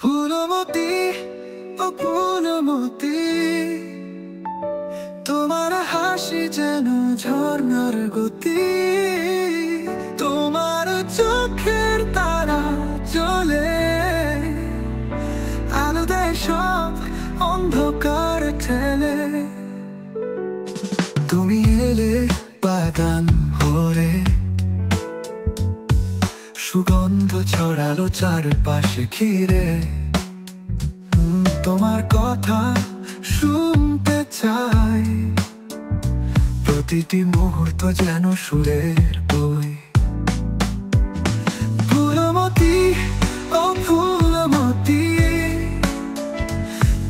ফুলমতি, ও ফুলমতি, তোমার হাসি যেন ঝর্ণার গতি। তোমার চোখের তারা জ্বলে, আলো দেয় সব অন্ধকার ঠেলে। তুমি এলে বাগান ভরে, সুগন্ধ ছড়ালো চারপাশে ঘিরে। তোমার কথা শুনতে চাই, প্রতিটি মুহূর্ত যেন সুরের বই। ফুলমতি, ও ফুলমতি,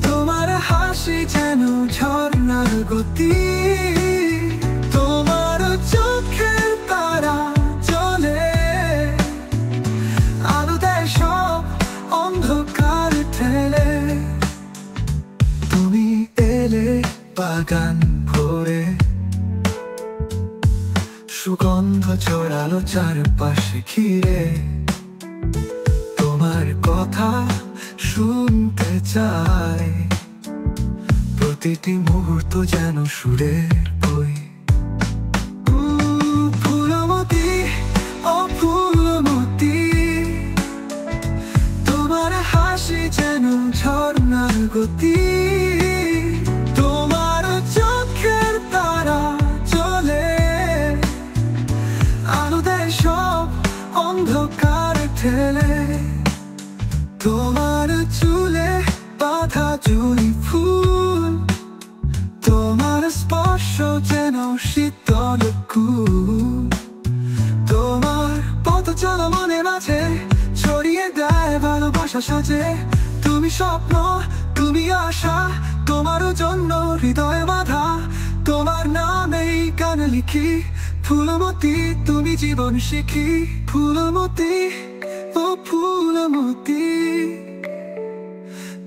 তোমার হাসি যেন ঝর্ণার গতি। তোমার চোখের তারা জ্বলে, আলো দেয় সব অন্ধকার ঠেলে। তুমি এলে বাগান ভরে, সুগন্ধ ছড়ালো চারপাশে ঘিরে। তোমার কথা শুনতে চাই, প্রতিটি মুহূর্ত যেন সুরের বই। ফুলমতি, ও ফুলমতি, তোমার হাসি যেন ঝর্ণার গতি। তোমার চোখের তারা জ্বলে, আলো দেয় সব অন্ধকার ঠেলে। তোমার চুলে বাঁধা জুঁই ফুল, তোমার স্পর্শ যেন শীতল কুল। তোমার পথ চলা মনের মাঝে ছড়িয়ে দেয় ভালোবাসা সাজে। তুমি স্বপ্ন, তুমি আশা, তোমার জন্য হৃদয় বাঁধা। তোমার নামেই গান লিখি, ফুলমতি তুমি জীবন শিখি। ফুলমতি, ও ফুলমতি,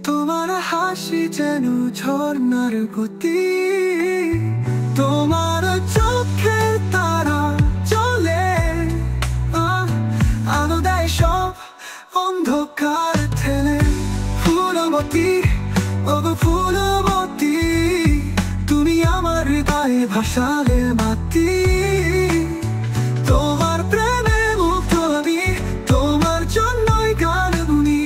তোমার হাসি যেন ঝর্ণার গতি। তোমার চোখের তারা জ্বলে, আলো দেয় সব অন্ধকার ঠেলে। ফুলমতি, ও ফুলমতি, তুমি আমার হৃদয়ে ভাসালে মাটি। তোমার প্রেমে মুগ্ধ আমি, তোমার জন্যই গান গুনি।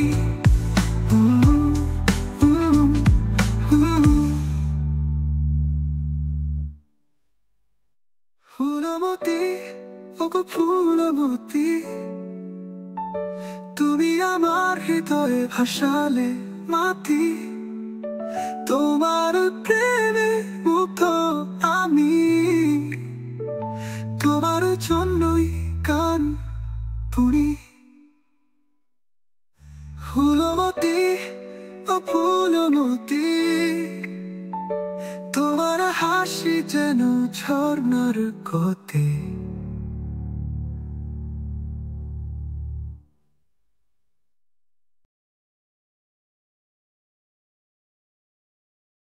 ফুলমতি, ও ফুলমতি, তুমি আমার হৃদয়ে ভাসালে মাটি। তোমার প্রেমে মুগ্ধ আমি, তোমার জন্যই গান শুনি। ফুলমতি, ও ফুলমতি, তোমার হাসি যেন ঝর্ণার গতি।